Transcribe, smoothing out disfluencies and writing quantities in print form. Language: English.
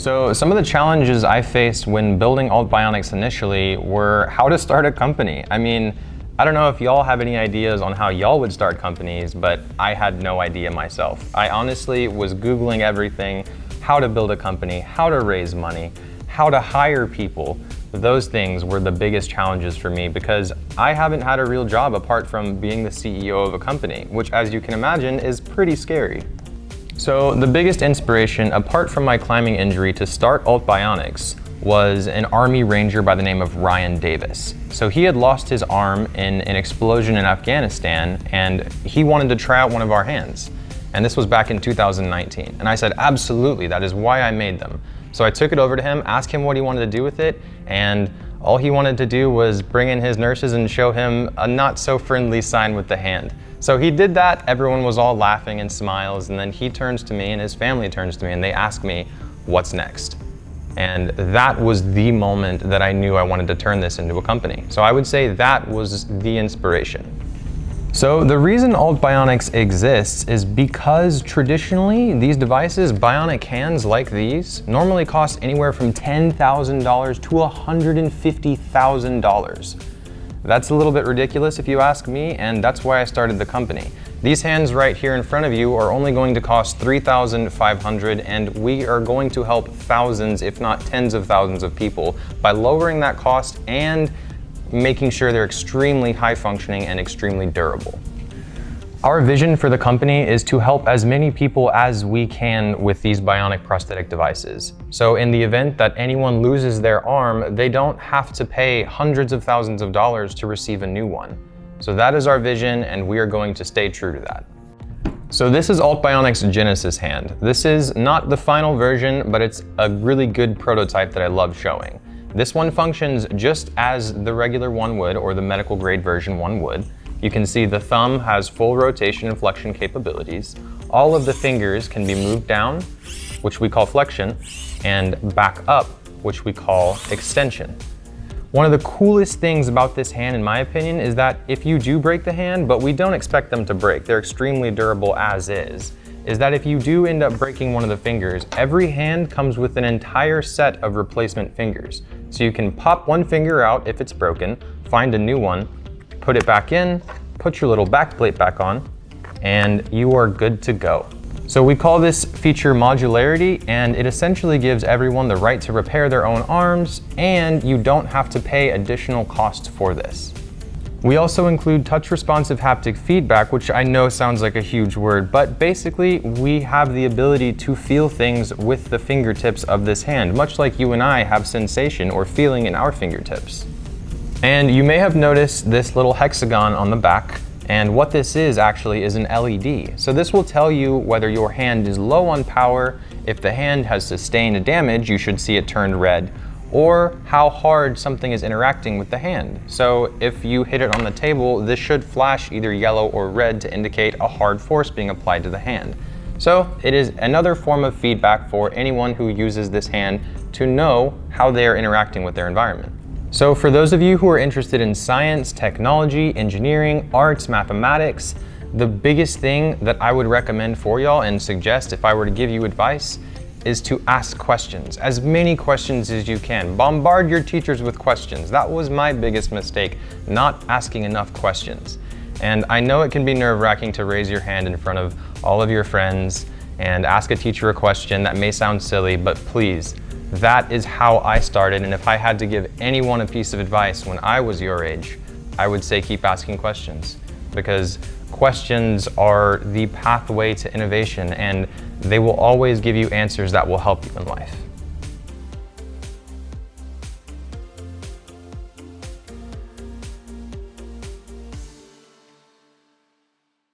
So some of the challenges I faced when building Alt-Bionics initially were how to start a company. I mean, I don't know if y'all have any ideas on how y'all would start companies, but I had no idea myself. I honestly was Googling everything, how to build a company, how to raise money, how to hire people. Those things were the biggest challenges for me because I haven't had a real job apart from being the CEO of a company, which, as you can imagine, is pretty scary. So the biggest inspiration, apart from my climbing injury, to start Alt-Bionics was an Army Ranger by the name of Ryan Davis. So he had lost his arm in an explosion in Afghanistan, and he wanted to try out one of our hands. And this was back in 2019. And I said, absolutely, that is why I made them. So I took it over to him, asked him what he wanted to do with it, and all he wanted to do was bring in his nurses and show him a not so friendly sign with the hand. So he did that, everyone was all laughing and smiles, and then he turns to me and his family turns to me and they ask me, what's next? And that was the moment that I knew I wanted to turn this into a company. So I would say that was the inspiration. So the reason Alt-Bionics exists is because traditionally these devices, bionic hands like these, normally cost anywhere from $10,000 to $150,000. That's a little bit ridiculous if you ask me, and that's why I started the company. These hands right here in front of you are only going to cost $3,500, and we are going to help thousands, if not tens of thousands of people by lowering that cost and making sure they're extremely high functioning and extremely durable. Our vision for the company is to help as many people as we can with these bionic prosthetic devices. So in the event that anyone loses their arm, they don't have to pay hundreds of thousands of dollars to receive a new one. So that is our vision, and we are going to stay true to that. So this is Alt-Bionics' Genesis hand. This is not the final version, but it's a really good prototype that I love showing. This one functions just as the regular one would, or the medical grade version one would. You can see the thumb has full rotation and flexion capabilities. All of the fingers can be moved down, which we call flexion, and back up, which we call extension. One of the coolest things about this hand, in my opinion, is that if you do break the hand, but we don't expect them to break, they're extremely durable as is that if you do end up breaking one of the fingers, every hand comes with an entire set of replacement fingers. So you can pop one finger out if it's broken, find a new one, put it back in, put your little back plate back on, and you are good to go. So we call this feature modularity, and it essentially gives everyone the right to repair their own arms, and you don't have to pay additional costs for this. We also include touch responsive haptic feedback, which I know sounds like a huge word, but basically we have the ability to feel things with the fingertips of this hand, much like you and I have sensation or feeling in our fingertips. And you may have noticed this little hexagon on the back, and what this is actually is an LED. So this will tell you whether your hand is low on power. If the hand has sustained damage, you should see it turned red, or how hard something is interacting with the hand. So if you hit it on the table, this should flash either yellow or red to indicate a hard force being applied to the hand. So it is another form of feedback for anyone who uses this hand to know how they are interacting with their environment. So for those of you who are interested in science, technology, engineering, arts, mathematics, the biggest thing that I would recommend for y'all and suggest if I were to give you advice is to ask questions, as many questions as you can. Bombard your teachers with questions. That was my biggest mistake, not asking enough questions. And I know it can be nerve-wracking to raise your hand in front of all of your friends and ask a teacher a question that may sound silly, but please, that is how I started. And if I had to give anyone a piece of advice when I was your age, I would say keep asking questions, because questions are the pathway to innovation, and they will always give you answers that will help you in life.